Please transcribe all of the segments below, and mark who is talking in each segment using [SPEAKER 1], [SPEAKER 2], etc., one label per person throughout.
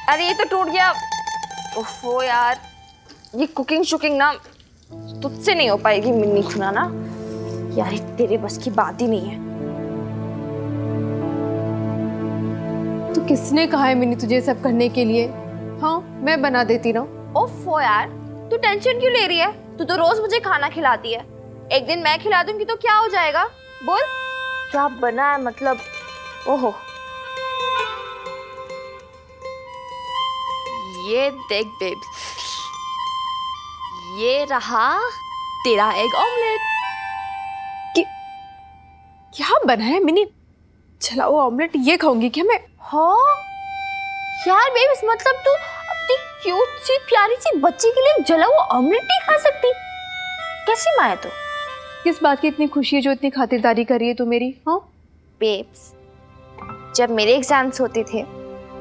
[SPEAKER 1] अरे ये तो टूट गया। ओफो यार, ये कुकिंग शुकिंग ना तुझसे नहीं हो पाएगी मिन्नी खुना ना। यार तेरे बस की बात ही नहीं है।
[SPEAKER 2] तो किसने कहा है मिनी तुझे सब करने के लिए? हाँ, मैं बना देती ना।
[SPEAKER 1] ओफो यार, तू टेंशन क्यों ले रही है? तू तो रोज मुझे खाना खिलाती है। एक दिन मैं खिला दूंगी तो क्या हो जाएगा? बोल क्या बना है मतलब? ओहो, ये देख बेब, ये रहा तेरा एग ऑमलेट।
[SPEAKER 2] क्या बना है मिनी? चला वो ऑमलेट ये खाऊंगी क्या मैं?
[SPEAKER 1] हाँ यार बेब, इस मतलब तू अपनी क्यूट सी प्यारी सी बच्ची के लिए जला हुआ ऑमलेट नहीं खा सकती? कैसी माँ है तू?
[SPEAKER 2] किस बात की इतनी खुशी है जो इतनी खातिरदारी कर रही है तू मेरी? हाँ
[SPEAKER 1] बेब्स, जब मेरे एग्जाम्स होते थे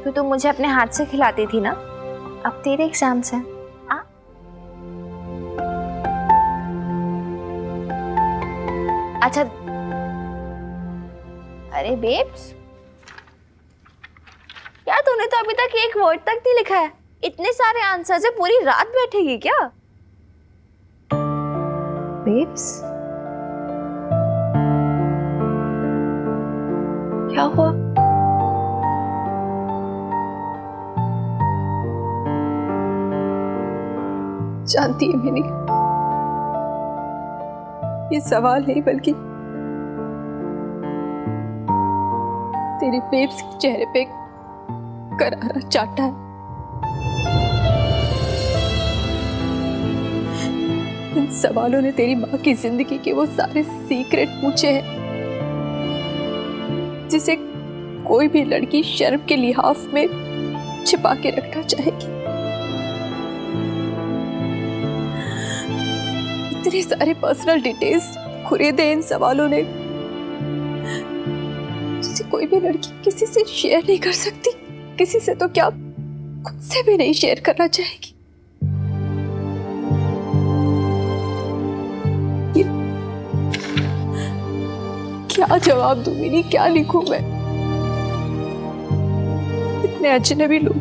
[SPEAKER 1] तो तू मुझे अपने हाथ से खिलाती थी ना। अब तेरे एग्जाम्स हैं। अच्छा, अरे बेब्स, क्या तूने तो अभी तक एक वर्ड तक नहीं लिखा है? इतने सारे आंसर्स है, पूरी रात बैठेगी क्या? बेब्स, क्या हुआ?
[SPEAKER 2] जानती है मिनी, ये सवाल नहीं बल्कि तेरे बेब्स के चेहरे पे करारा चाटा है। इन सवालों ने तेरी माँ की जिंदगी के वो सारे सीक्रेट पूछे हैं जिसे कोई भी लड़की शर्म के लिहाफ में छिपा के रखना चाहेगी। इतने सारे पर्सनल डिटेल्स खुरेदे इन सवालों ने जिसे कोई भी लड़की किसी से शेयर नहीं कर सकती। किसी से तो क्या, खुद से भी नहीं शेयर करना चाहेगी। क्या जवाब दूं मिनी, क्या लिखूं मैं? इतने अजनबी लोग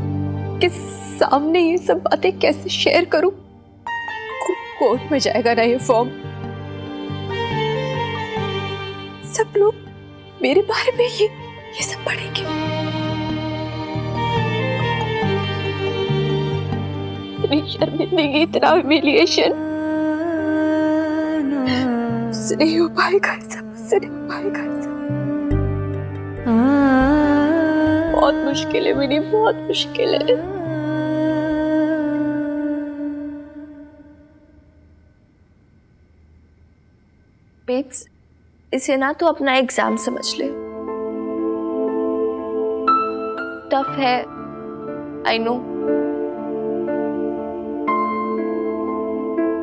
[SPEAKER 2] के सामने ये सब बातें कैसे शेयर करूं? कोर्ट में जाएगा ना ये फॉर्म। सब लोग मेरे बारे में ये सब पढ़ेंगे। इतनी शर्मिंदगी, इतना ह्यूमिलिएशन मुझसे नहीं हो पाएगा, मुझसे नहीं हो पाएगा। बहुत मुश्किल है मिनी, बहुत मुश्किल है।
[SPEAKER 1] बेब्स, इसे ना तो अपना एग्जाम समझ ले। टफ है, आई नो,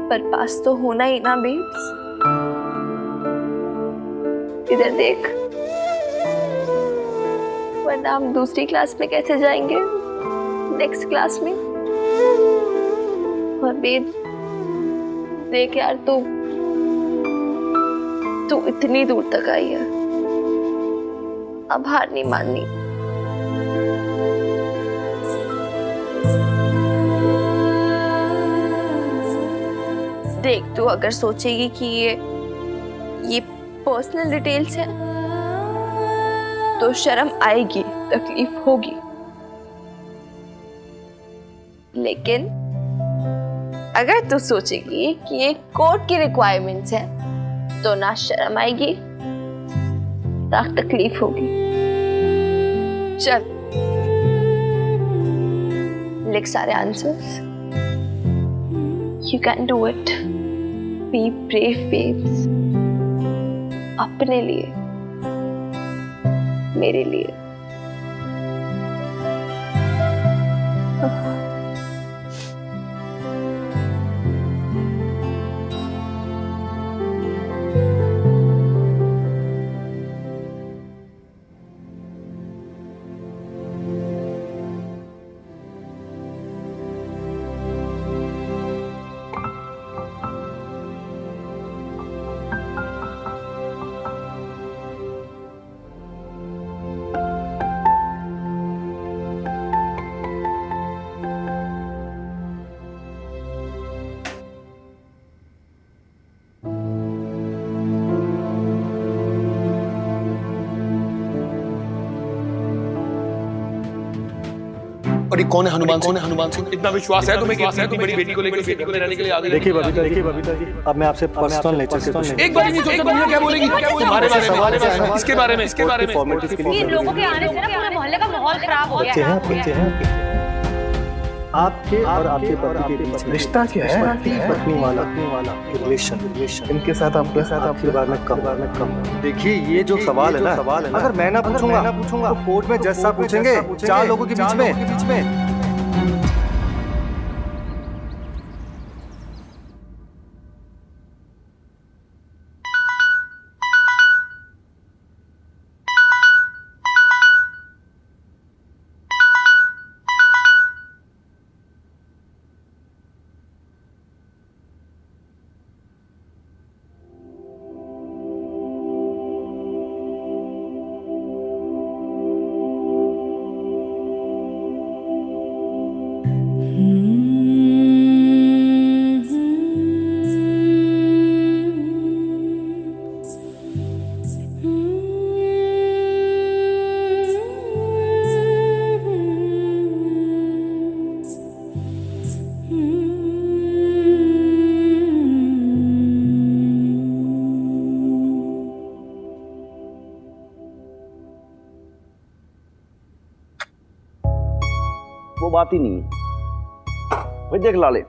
[SPEAKER 1] पर पास तो होना ही ना बेब्स। इधर देख, वरना हम दूसरी क्लास में कैसे जाएंगे? नेक्स्ट क्लास में। और बेब देख यार, तू इतनी दूर तक आई है, अब हार नहीं माननी। देख, तू अगर सोचेगी कि ये पर्सनल डिटेल्स है तो शर्म आएगी, तकलीफ होगी, लेकिन अगर तू सोचेगी कि ये कोर्ट की रिक्वायरमेंट्स है तो ना शर्म आएगी ना तकलीफ होगी। चल लिख सारे answers. You can do it, be brave babes, अपने लिए, मेरे लिए।
[SPEAKER 3] और ये कौन है हनुमान सिंह?
[SPEAKER 4] इतना विश्वास है तुम्हें कि अपनी बड़ी बेटी को लेकर घर में रहने के लिए आ गई?
[SPEAKER 5] देखिए बबीता जी, अब मैं आपसे पर्सनल नेचर से कुछ
[SPEAKER 4] एक बार नहीं सोचा तुम क्या बोलेगी? तुम्हारे बारे में, इसके बारे में
[SPEAKER 5] फॉर्मेलिटीज के लिए
[SPEAKER 6] लोगों के आने से ना पूरे मोहल्ले का माहौल खराब हो
[SPEAKER 5] बच्चे
[SPEAKER 6] गया
[SPEAKER 5] हैं आपके आपके और आपके पति के बीच रिश्ता क्या है? पत्नी वाला रिलेशन इनके साथ आपके बारे में कम। देखिए ये जो सवाल है ना, अगर मैं ना पूछूंगा तो कोर्ट में जज साहब पूछेंगे 4 लोगों के बीच में।
[SPEAKER 7] वो बात ही नहीं है भाई। देख लाले,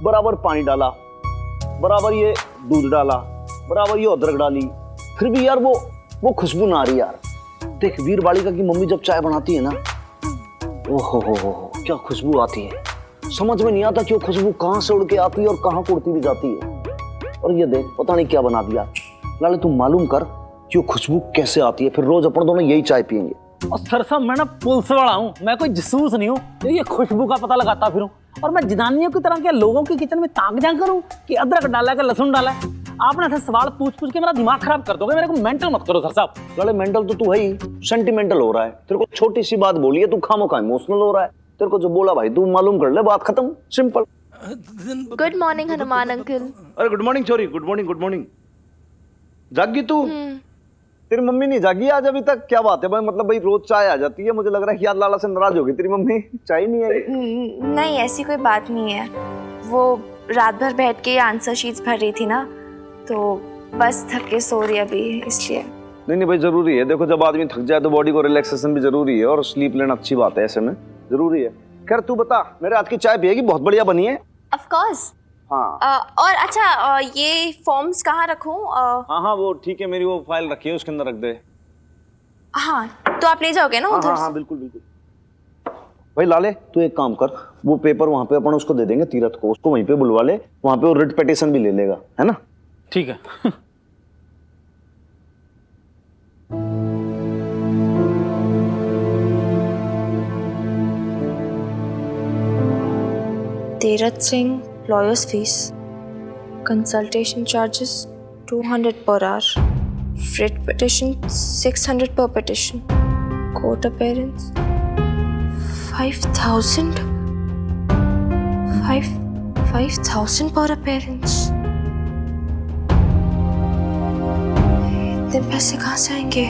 [SPEAKER 7] बराबर पानी डाला, बराबर ये दूध डाला, बराबर ये अदरक डाली, फिर भी यार वो खुशबू ना आ रही यार। देख वीर बालिका की मम्मी जब चाय बनाती है ना, ओहो हो क्या खुशबू आती है। समझ में नहीं आता कि वो खुशबू कहाँ से उड़ के आती है और कहाँ को उड़ती भी जाती है। और ये देख पता नहीं क्या बना दिया। लाले तुम मालूम कर कि वो खुशबू कैसे आती है, फिर रोज अपन दोनों यही चाय पियेंगे।
[SPEAKER 8] और सर साहब मैं ना पुलिस वाला हूँ, मैं कोई जासूस नहीं हूँ ये खुशबू का पता लगाता फिरूं। और मैं जनानियों की तरह के लोगों की किचन में ताक जा करूँ कि अदरक डाला है कि लहसुन डाला है। आपने ऐसे सवाल पूछ के मेरा दिमाग खराब कर दोगे। मेरे को मेंटल मत करो सर साहब।
[SPEAKER 7] लाले मेंटल तो तू है ही, सेंटिमेंटल हो रहा है। तेरे को छोटी सी बात बोली है, तू खामोखा इमोशनल हो रहा है। तेरे को जो बोला भाई तू मालूम कर ले, बात खत्म, simple.
[SPEAKER 1] Good morning Hanuman uncle.
[SPEAKER 7] अरे गुड मॉर्निंग छोरी, गुड मॉर्निंग। जागी तू? तेरी मम्मी नहीं जागी आज अभी तक? क्या बात है भाई, मतलब भाई रोज चाय आ जाती है, मुझे लग रहा है कि यार लाला से नाराज होगी तेरी मम्मी, चाय नहीं आई।
[SPEAKER 1] नहीं ऐसी कोई बात नहीं है, वो रात भर बैठ के आंसर शीट्स भर रही थी ना, तो बस थक के सो रही अभी, इसलिए।
[SPEAKER 7] नहीं भाई जरूरी है, देखो जब आदमी थक जाए तो बॉडी को रिलैक्सेशन भी जरूरी है, और स्लीप लेना अच्छी बात है, ऐसे में जरूरी है। खैर तू बता, मेरे हाथ की चाय पिएगी? बहुत बढ़िया बनी है।
[SPEAKER 1] Of course.
[SPEAKER 7] हाँ।
[SPEAKER 1] और अच्छा ये फॉर्म्स कहाँ रखूं?
[SPEAKER 7] हाँ वो ठीक है, मेरी वो फाइल रखी है उसके अंदर रख दे।
[SPEAKER 1] हाँ तो आप ले जाओगे ना उधर?
[SPEAKER 7] हाँ बिल्कुल। भाई लाले तू एक काम कर, वो पेपर वहाँ पे अपन उसको दे देंगे, तीरथ को, उसको वहीं पे बुलवा ले, वहाँ पे वो रिट पिटीशन भी ले लेगा, है ना?
[SPEAKER 8] ठीक है।
[SPEAKER 1] Tirath Singh, lawyer's fees, consultation charges 200 per hour, writ petition 600 per petition, court appearance 5,000 per appearance। इतने पैसे कहाँ से आएंगे?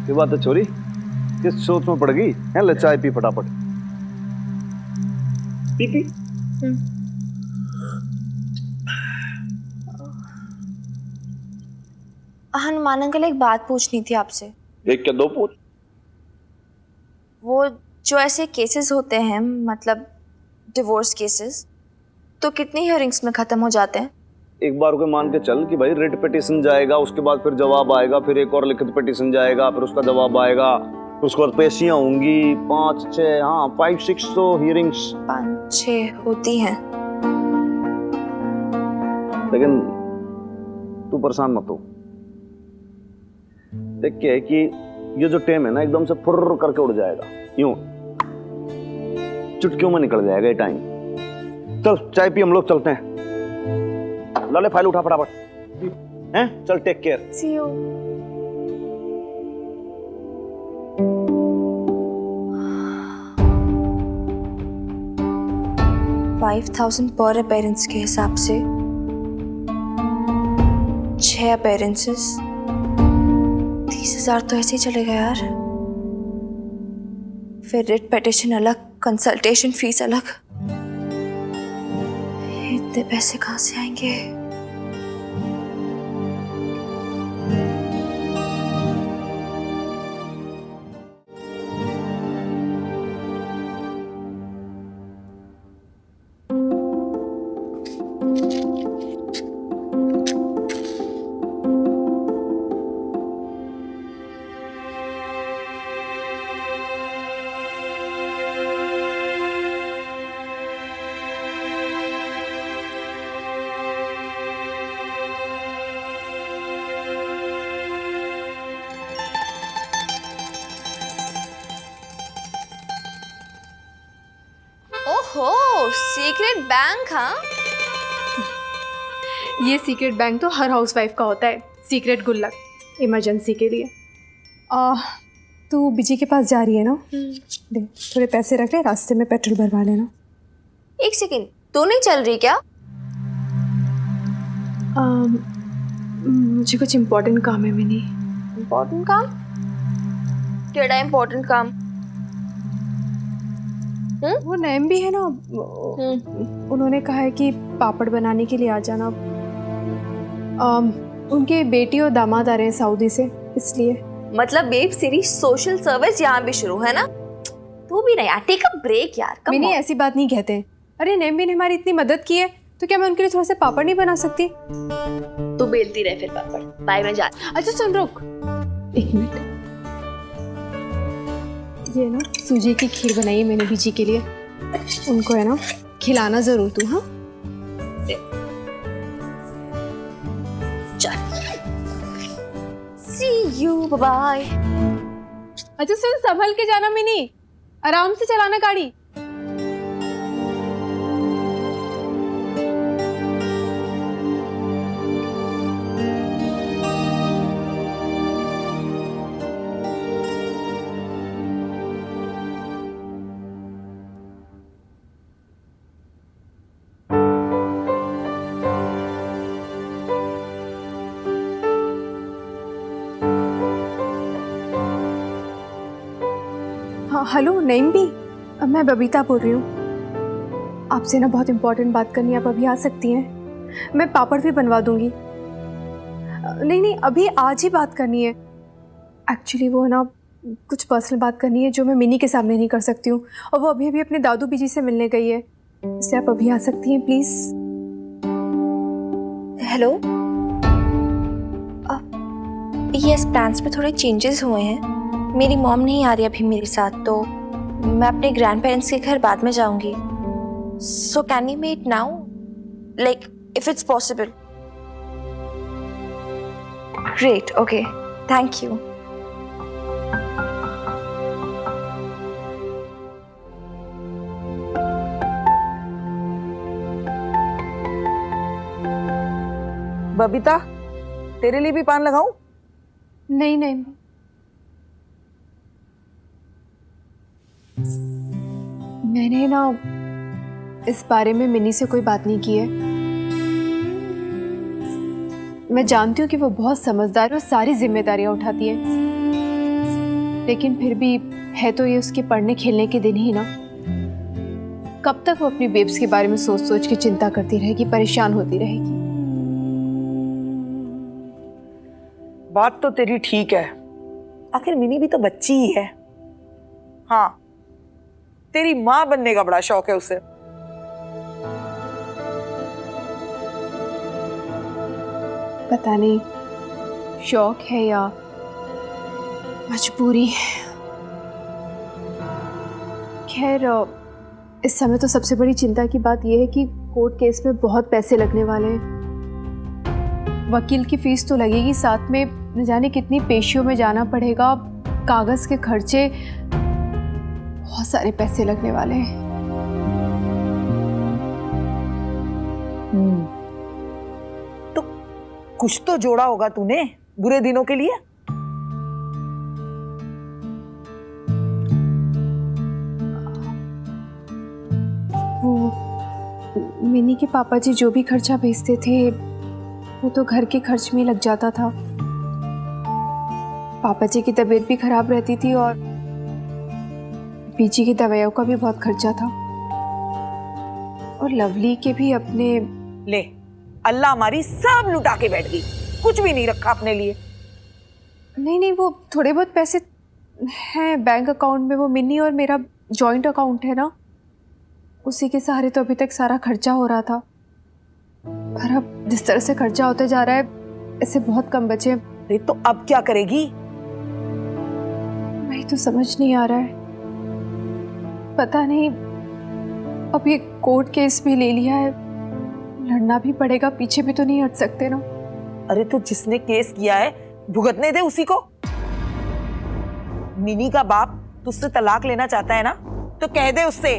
[SPEAKER 7] ये बात है छोरी, किस सोच में पड़ गई है? ले चाय पी फटाफट, पी।
[SPEAKER 1] हनुमान अंकल एक बात पूछनी थी आपसे।
[SPEAKER 7] एक क्या दो पूछ।
[SPEAKER 1] वो जो ऐसे केसेस होते हैं, मतलब डिवोर्स केसेस, तो कितनी हियरिंग्स में खत्म हो जाते हैं?
[SPEAKER 7] एक बार को मान के चल कि भाई रिट पिटीशन जाएगा, उसके बाद फिर जवाब आएगा, फिर एक और लिखित पिटीशन जाएगा, फिर उसका जवाब आएगा, फिर उसके बाद पेशियां होंगी 5-6, हाँ 5-6 तो हियरिंग्स
[SPEAKER 1] 5-6 होती हैं।
[SPEAKER 7] लेकिन तू परेशान मत हो, देख के है कि ये जो टाइम है ना एकदम से फुर्र करके उड़ जाएगा, यूं चुटकियों में निकल जाएगा ये टाइम। चल चाय पी, हम लोग चलते हैं। लाले फाइल उठा फटाफट, हैं? चल टेक केयर।
[SPEAKER 1] See you. $5,000 पर अपीयरेंस के हिसाब से 6 अपीयरेंसेस, 30,000 तो ऐसे ही चले गए यार। फिर रिट पिटिशन अलग, कंसल्टेशन फीस अलग। इतने पैसे कहाँ से आएंगे? ओहो, सीक्रेट बैंक हाँ?
[SPEAKER 2] ये सीक्रेट बैंक तो हर हाउसवाइफ का होता है, सीक्रेट गुल्लक, इमरजेंसी के लिए। तू बिजी के पास जा रही है ना? दे थोड़े पैसे रख ले, रास्ते में पेट्रोल भरवा लेना।
[SPEAKER 1] एक सेकेंड, तू नहीं चल रही क्या?
[SPEAKER 2] मुझे कुछ इम्पोर्टेंट काम है मिनी।
[SPEAKER 1] इम्पोर्टेंट काम? केड़ा इम्पोर्टेंट काम?
[SPEAKER 2] वो नैम भी है ना, उन्होंने कहा है कि पापड़ बनाने के लिए आ जाना। उनके बेटी और दामाद आ रहे हैं सऊदी से, इसलिए।
[SPEAKER 1] मतलब वेब सीरीज सोशल सर्विस यहाँ भी शुरू है ना? तू भी नहीं यार, टेक अ ब्रेक यार।
[SPEAKER 2] मैंने ऐसी बात नहीं कहते। अरे नैम भी ने हमारी इतनी मदद की है, तो क्या मैं उनके लिए थोड़ा सा पापड़ नहीं बना सकती?
[SPEAKER 1] तू बेलती रहे फिर पापड़। बाय, मैं जा।
[SPEAKER 2] अच्छा सुन, रुक 1 मिनट। ये ना सूजी की खीर बनाई है मैंने बीजी के लिए, उनको है ना खिलाना जरूर तू। हाँ
[SPEAKER 1] सी यू, बाय।
[SPEAKER 2] अच्छा सुन, संभल के जाना मिनी, आराम से चलाना गाड़ी। हाँ हेलो नईम भी, मैं बबीता बोल रही हूँ। आपसे ना बहुत इम्पोर्टेंट बात करनी है, आप अभी आ सकती हैं? मैं पापड़ भी बनवा दूंगी। नहीं, अभी आज ही बात करनी है। एक्चुअली वो ना कुछ पर्सनल बात करनी है जो मैं मिनी के सामने नहीं कर सकती हूँ, और वो अभी अपने दादू बीजी से मिलने गई है, इसलिए आप अभी आ सकती हैं प्लीज़।
[SPEAKER 1] हेलो, यस, प्लान्स में थोड़े चेंजेस हुए हैं। मेरी मॉम नहीं आ रही अभी मेरे साथ, तो मैं अपने ग्रैंड पेरेंट्स के घर बाद में जाऊंगी। So can you meet now, like if it's possible? Great, okay, thank you.
[SPEAKER 9] Babita, तेरे लिए भी पान लगाऊं?
[SPEAKER 2] नहीं, मैंने ना इस बारे में मिनी से कोई बात नहीं की है। मैं जानती हूँ कि वो बहुत समझदार और सारी जिम्मेदारियां उठाती है, लेकिन फिर भी है तो ये उसके पढ़ने खेलने के दिन ही ना। कब तक वो अपनी बेब्स के बारे में सोच सोच के चिंता करती रहेगी, परेशान होती रहेगी?
[SPEAKER 9] बात तो तेरी ठीक है, आखिर मिनी भी तो बच्ची ही है। हाँ, तेरी माँ बनने का बड़ा शौक है उसे।
[SPEAKER 2] पता नहीं शौक है या मजबूरी। खैर, इस समय तो सबसे बड़ी चिंता की बात यह है कि कोर्ट केस में बहुत पैसे लगने वाले हैं। वकील की फीस तो लगेगी, साथ में न जाने कितनी पेशियों में जाना पड़ेगा, कागज के खर्चे, बहुत सारे पैसे लगने वाले हैं।
[SPEAKER 9] तो कुछ तो जोड़ा होगा तूने बुरे दिनों के लिए।
[SPEAKER 2] वो मिनी के पापा जी जो भी खर्चा भेजते थे वो तो घर के खर्च में ही लग जाता था। पापा जी की तबीयत भी खराब रहती थी और पीजी की दवाइयों का भी बहुत खर्चा था, और लवली के भी अपने।
[SPEAKER 9] ले, अल्लाह हमारी सब लुटा के बैठ गई, कुछ भी नहीं रखा अपने लिए।
[SPEAKER 2] नहीं, वो थोड़े बहुत पैसे हैं बैंक अकाउंट में, वो मिनी और मेरा जॉइंट अकाउंट है ना, उसी के सहारे तो अभी तक सारा खर्चा हो रहा था। पर अब जिस तरह से खर्चा होते जा रहा है, ऐसे बहुत कम बचे।
[SPEAKER 9] अरे तो अब क्या करेगी?
[SPEAKER 2] वही तो समझ नहीं आ रहा है। पता नहीं, अब ये कोर्ट केस भी ले लिया है, लड़ना भी पड़ेगा, पीछे भी तो नहीं हट सकते ना।
[SPEAKER 9] अरे तो जिसने केस किया है भुगतने दे उसी को। मिनी का बाप तुझसे तलाक लेना चाहता है ना, तो कह दे उससे,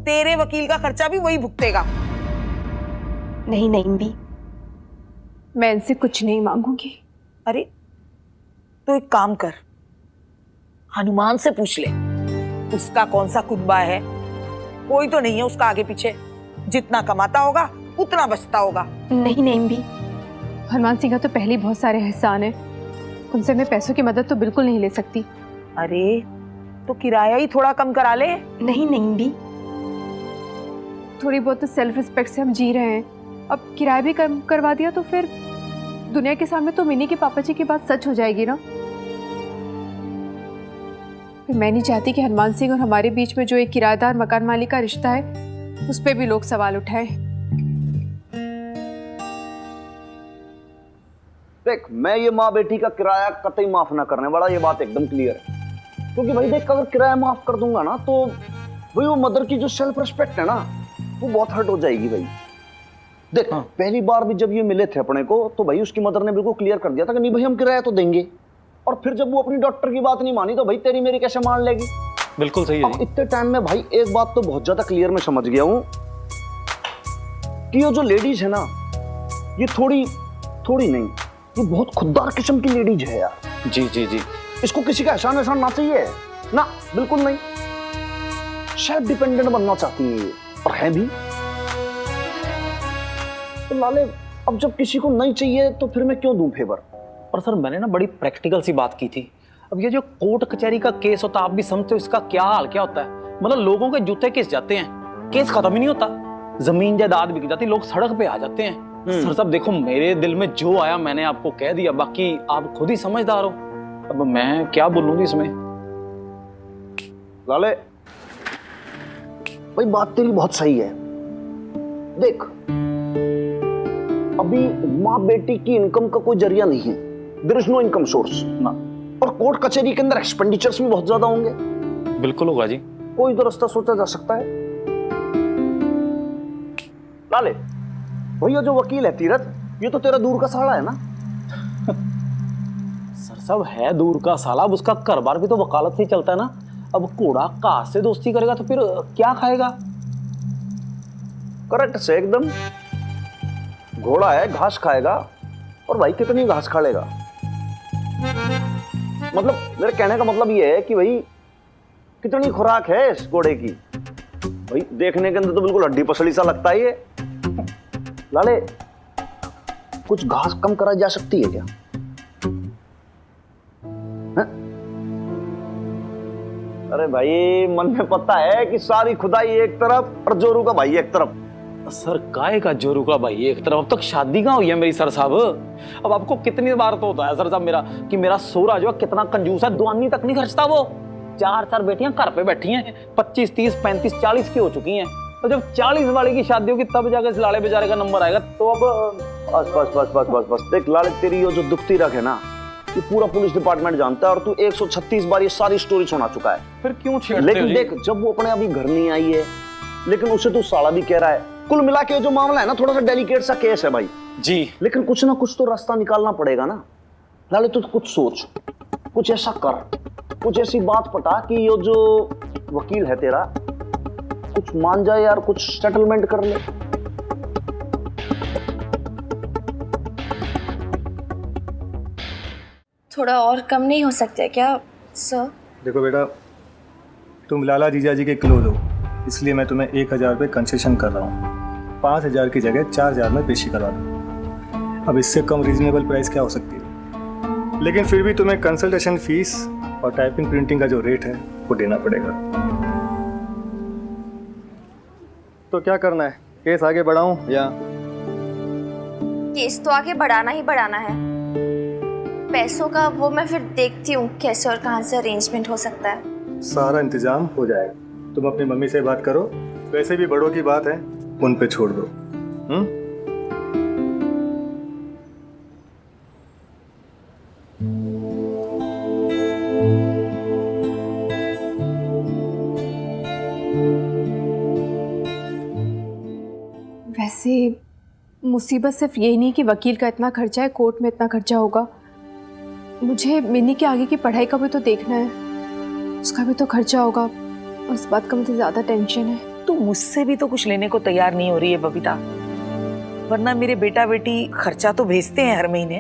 [SPEAKER 9] तेरे वकील का खर्चा भी वही भुगतेगा।
[SPEAKER 1] नहीं भी,
[SPEAKER 2] मैं इनसे कुछ नहीं मांगूंगी।
[SPEAKER 9] अरे तो एक काम कर, हनुमान से पूछ ले, उसका कौन सा कुनबा है, कोई तो नहीं है उसका आगे पीछे, जितना कमाता होगा उतना बचता होगा।
[SPEAKER 1] नहीं भी,
[SPEAKER 2] हनुमान सिंह का तो पहले ही बहुत सारे एहसान है, उनसे मैं पैसों की मदद तो बिल्कुल नहीं ले सकती।
[SPEAKER 9] अरे तो किराया ही थोड़ा कम करा ले।
[SPEAKER 1] नहीं भी,
[SPEAKER 2] थोड़ी बहुत तो सेल्फ रिस्पेक्ट से हम जी रहे हैं, अब किराया भी कम करवा दिया तो फिर दुनिया के सामने तो मिनी के पापा जी की बात सच हो जाएगी ना। फिर मैं नहीं चाहती कि हनुमान सिंह और हमारे बीच में जो एक किराएदार मकान मालिक का रिश्ता है, उस पर भी लोग सवाल उठाएं।
[SPEAKER 7] देख, मैं ये माँ बेटी का किराया कतई माफ ना करने वाला, ये बात एकदम क्लियर है। क्योंकि भाई देख, अगर किराया माफ कर दूंगा ना, तो भाई वो मदर की जो सेल्फ रिस्पेक्ट है ना, वो बहुत हर्ट हो जाएगी भाई। देख, पहली बार भी जब ये मिले थे अपने को, तो भाई उसकी मदर ने बिल्कुल क्लियर कर दिया था कि नहीं भाई हम किराया तो देंगे। और फिर जब वो अपनी डॉक्टर की बात नहीं मानी, तो भाई तेरी मेरी कैसे मान लेगी?
[SPEAKER 4] बिल्कुल सही है
[SPEAKER 7] अब इतने टाइम में भाई एक बात तो बहुत ज्यादा क्लियर मैं समझ गया हूँ कि ये जो लेडीज है ना, ये थोड़ी नहीं, ये बहुत खुददार किस्म की लेडीज है यार।
[SPEAKER 4] जी।
[SPEAKER 7] इसको किसी का एहसान ना चाहिए ना, बिल्कुल नहीं। सेल्फ डिपेंडेंट बनना चाहती है ये, और है भी। तो लाले, अब जब किसी को नहीं चाहिए तो फिर मैं क्यों दूं फेवर?
[SPEAKER 8] और सर, मैंने ना बड़ी प्रैक्टिकल सी बात की थी। अब ये जो कोर्ट कचहरी का केस होता है, आप भी समझते हो इसका क्या हाल क्या होता है। मतलब लोगों के जूते किस जाते हैं, केस खत्म ही नहीं होता, जमीन जायदाद बिक जाती, लोग सड़क पे आ जाते हैं। सर साहब देखो, मेरे दिल में जो आया मैंने आपको कह दिया, बाकी आप खुद ही समझदार हो। अब मैं क्या बोलूंगी इसमें?
[SPEAKER 7] लाले भाई, बात तेरी बहुत सही है। देख, अभी माँ बेटी की इनकम का कोई जरिया नहीं है, there is no income source ना। और कोर्ट कचहरी के अंदर एक्सपेंडिचर्स भी बहुत ज्यादा होंगे।
[SPEAKER 8] बिल्कुल होगा जी।
[SPEAKER 7] कोई तो रास्ता सोचा जा सकता है। लाले भैया, जो वकील है तीरथ, ये तो तेरा दूर का साला है ना?
[SPEAKER 8] सर साहब है दूर का साला, अब उसका कारोबार भी तो वकालत से ही चलता है ना। अब घोड़ा घास से दोस्ती करेगा तो फिर क्या खाएगा?
[SPEAKER 7] करेक्ट से एकदम। घोड़ा है, घास खाएगा, और भाई कितनी घास खा लेगा? मतलब मेरे कहने का मतलब ये है कि भाई कितनी खुराक है इस घोड़े की? भाई देखने के अंदर तो बिल्कुल हड्डी पसली सा लगता है ये। लाले, कुछ घास कम कराई जा सकती है क्या? है? अरे भाई, मन में पता है कि सारी खुदाई एक तरफ और जोरू का भाई एक तरफ।
[SPEAKER 8] सर काय का जोरू का भाई एक तरफ? अब तक शादी कहाँ हुई है मेरी सर साहब? अब आपको कितनी बार तो होता है सर साहब मेरा कि मेरा सोरा जो है कितना कंजूस है, दुआनी तक नहीं खर्चता वो। 4 बेटियां घर पे बैठी हैं, 25, 30, 35, 40 की हो चुकी हैं। तो जब 40 वाले की शादी होगी तब जाकर इस लाले बेचारे का नंबर आएगा। तो अब
[SPEAKER 7] बस देख लाले, तेरी ये जो दुखती रख है ना, ये पूरा पुलिस डिपार्टमेंट जानता है, और तू 136 बार ये सारी स्टोरी सुना चुका है।
[SPEAKER 8] फिर क्यों छेड़ते हो?
[SPEAKER 7] लेकिन देख, जब वो अपने अभी घर नहीं आई है, लेकिन उसे तू साला भी कह रहा है। कुल मिला के जो मामला है ना, थोड़ा सा डेलिकेट सा केस है भाई
[SPEAKER 8] जी।
[SPEAKER 7] लेकिन कुछ ना कुछ तो रास्ता निकालना पड़ेगा ना। लाले, तू कुछ सोच, कुछ ऐसा कर, कुछ ऐसी बात पटा कि ये जो वकील है तेरा कुछ मान जाए यार, कुछ सेटलमेंट कर ले।
[SPEAKER 1] थोड़ा और कम नहीं हो सकता क्या सर?
[SPEAKER 5] देखो बेटा, तुम लाला जीजा जी के क्लोज हो, इसलिए मैं तुम्हें 1000 रुपये कंसेशन कर रहा हूँ। 5000 की जगह 4000 में पेशी करवा दूँ। अब इससे कम रीजनेबल प्राइस क्या हो सकती है, लेकिन फिर भी तुम्हें कंसल्टेशन फीस और टाइपिंग प्रिंटिंग का जो रेट है वो देना पड़ेगा। तो क्या करना है, केस आगे बढ़ाऊं या?
[SPEAKER 1] केस तो आगे बढ़ाना ही बढ़ाना है। पैसों का वो मैं फिर देखती हूँ कैसे और कहाँ से अरेंजमेंट हो सकता है।
[SPEAKER 5] सारा इंतजाम हो जाएगा, तुम अपनी मम्मी से बात करो, वैसे भी बड़ों की बात है उन पे छोड़ दो।
[SPEAKER 2] वैसे मुसीबत सिर्फ यही नहीं कि वकील का इतना खर्चा है, कोर्ट में इतना खर्चा होगा, मुझे मिनी के आगे की पढ़ाई का भी तो देखना है, उसका भी तो खर्चा होगा, उस बात का मुझे ज़्यादा टेंशन है।
[SPEAKER 9] तू मुझसे भी तो कुछ लेने को तैयार नहीं हो रही है बबीता, वरना मेरे बेटा बेटी खर्चा तो भेजते हैं हर महीने।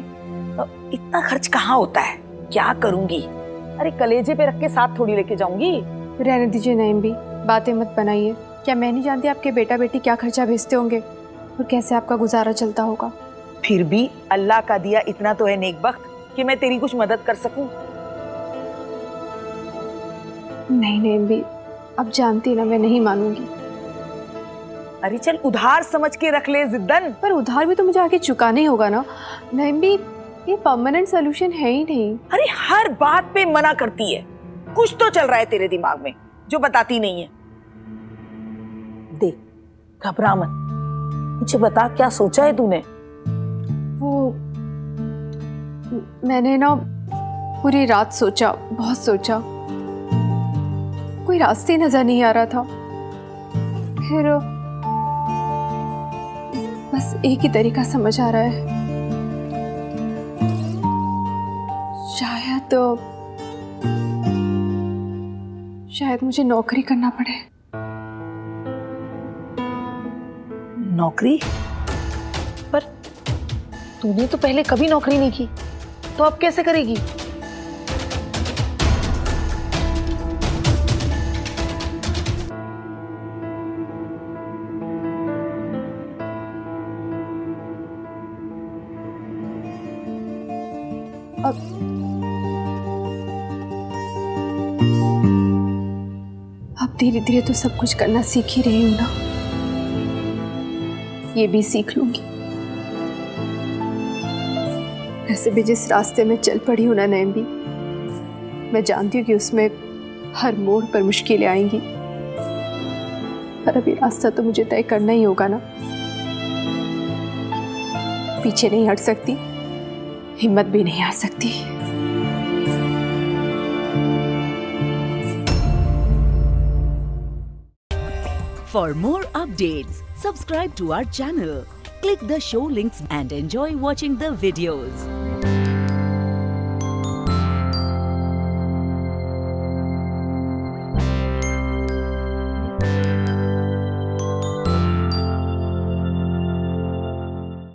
[SPEAKER 9] इतना खर्च कहाँ होता है, क्या करूंगी? अरे कलेजे पे रख के साथ थोड़ी लेके जाऊंगी।
[SPEAKER 2] रहने दीजिए नईम भी, बातें मत बनाइए। क्या मैं नहीं जानती आपके बेटा बेटी क्या खर्चा भेजते होंगे और कैसे आपका गुजारा चलता होगा?
[SPEAKER 9] फिर भी अल्लाह का दिया इतना तो है नेक बख्त कि मैं तेरी कुछ मदद कर सकूं।
[SPEAKER 2] नहीं नईम भी, अब जानती ना मैं नहीं मानूंगी।
[SPEAKER 9] अरे चल उधार समझ के रख ले जिद्दन।
[SPEAKER 2] पर उधार भी तो मुझे आगे चुकाना ही होगा ना। नईम भी, ये परमानेंट सोल्यूशन है ही नहीं।
[SPEAKER 9] अरे हर बात पे मना करती है, कुछ तो चल रहा है तेरे दिमाग में जो बताती नहीं है। देख घबरा मत, मुझे बता क्या सोचा है तूने?
[SPEAKER 2] वो मैंने ना पूरी रात सोचा, बहुत सोचा, कोई रास्ते नजर नहीं आ रहा था। फिर बस एक ही तरीका समझ आ रहा है, शायद मुझे नौकरी करना पड़े।
[SPEAKER 9] नौकरी? पर तूने तो पहले कभी नौकरी नहीं की, तो अब कैसे करेगी?
[SPEAKER 2] अब धीरे धीरे तो सब कुछ करना सीख ही रही हूं ना, ये भी सीख लूंगी। ऐसे भी जिस रास्ते में चल पड़ी हूं ना नैम भी, मैं जानती हूँ कि उसमें हर मोड़ पर मुश्किलें आएंगी, पर अभी रास्ता तो मुझे तय करना ही होगा ना। पीछे नहीं हट सकती, हिम्मत भी नहीं हार सकती।
[SPEAKER 10] For more updates, subscribe to our channel, click the show links and enjoy watching the videos.